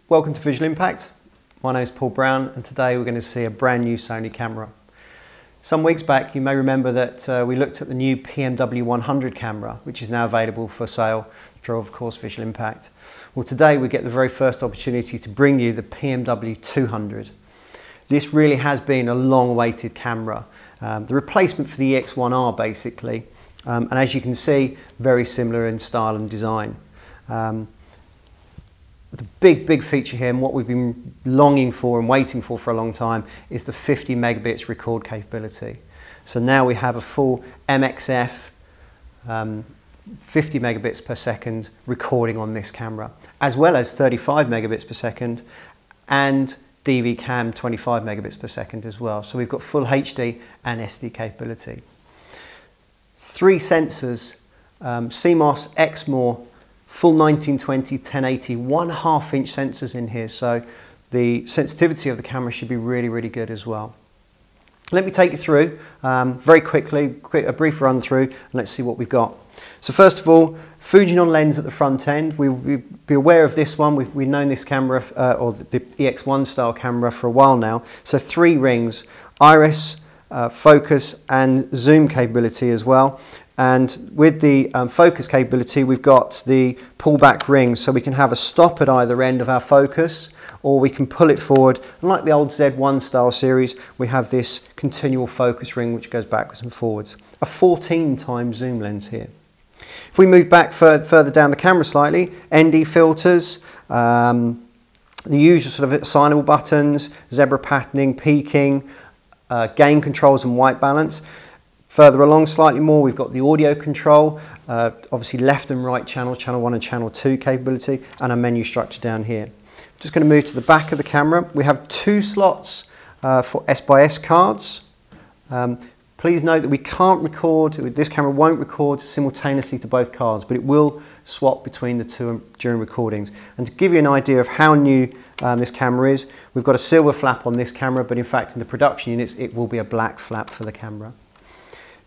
Welcome to Visual Impact. My name is Paul Brown and today we're going to see a brand new Sony camera. Some weeks back you may remember that we looked at the new PMW-100 camera, which is now available for sale through, of course, Visual Impact. Well, today we get the very first opportunity to bring you the PMW-200. This really has been a long-awaited camera, the replacement for the EX1R basically, and as you can see, very similar in style and design. The big feature here, and what we've been longing for and waiting for a long time, is the 50 megabits record capability. So now we have a full MXF 50 megabits per second recording on this camera, as well as 35 megabits per second and DV-CAM 25 megabits per second as well. So we've got full HD and SD capability. 3 sensors, CMOS, XMOR, full 1920, 1080, 1/2 inch sensors in here, so the sensitivity of the camera should be really good as well. Let me take you through very quickly, a brief run through, and let's see what we've got. So first of all, Fujinon lens at the front end. We'll be aware of this one. We've known this camera, or the EX1 style camera, for a while now. So 3 rings, iris, focus and zoom capability as well. And with the focus capability, we've got the pullback ring, so we can have a stop at either end of our focus, or we can pull it forward. And like the old Z1 style series, we have this continual focus ring which goes backwards and forwards. A 14 times zoom lens here. If we move back further down the camera slightly, ND filters, the usual sort of assignable buttons, zebra patterning, peaking, gain controls and white balance. Further along slightly more, we've got the audio control, obviously left and right channel, channel 1 and channel 2 capability, and a menu structure down here. Just going to move to the back of the camera. We have 2 slots for S/S cards. Please note that we can't record, this camera won't record simultaneously to both cards, but it will swap between the two during recordings. And to give you an idea of how new this camera is, we've got a silver flap on this camera, but in fact in the production units it will be a black flap for the camera.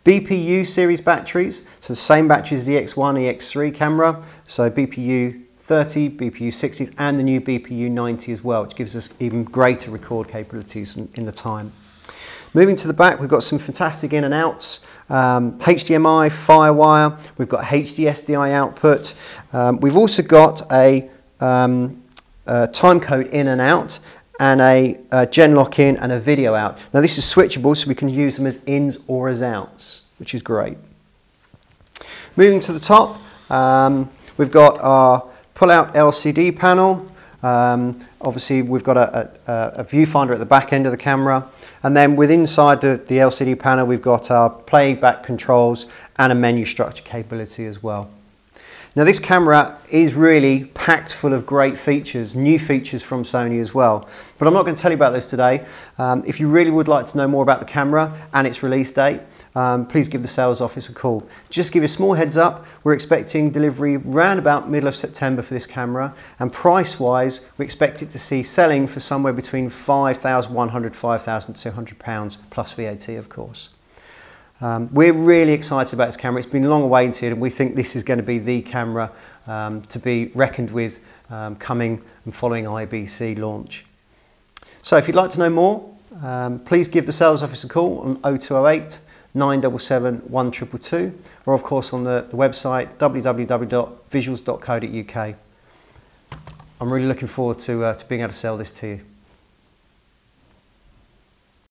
BPU series batteries, so the same batteries as the X1, EX3 camera, so BPU-30, BPU-60s and the new BPU-90 as well, which gives us even greater record capabilities in the time. Moving to the back, we've got some fantastic in and outs, HDMI, Firewire, we've got HD SDI output, we've also got a time code in and out, and a gen lock in and a video out. Now this is switchable, so we can use them as ins or as outs, which is great. Moving to the top, we've got our pull-out LCD panel. Obviously we've got a viewfinder at the back end of the camera, and then inside the LCD panel we've got our playback controls and a menu structure capability as well. Now this camera is really packed full of great features, new features from Sony as well. But I'm not going to tell you about those today. If you really would like to know more about the camera and its release date, please give the sales office a call. Just to give you a small heads up, we're expecting delivery around about middle of September for this camera, and price-wise we expect it to see selling for somewhere between £5,100 £5,200 plus VAT, of course. We're really excited about this camera. It's been long awaited, and we think this is going to be the camera to be reckoned with coming and following IBC launch. So if you'd like to know more, please give the sales office a call on 0208 977 1222, or of course on the website www.visuals.co.uk. I'm really looking forward to being able to sell this to you.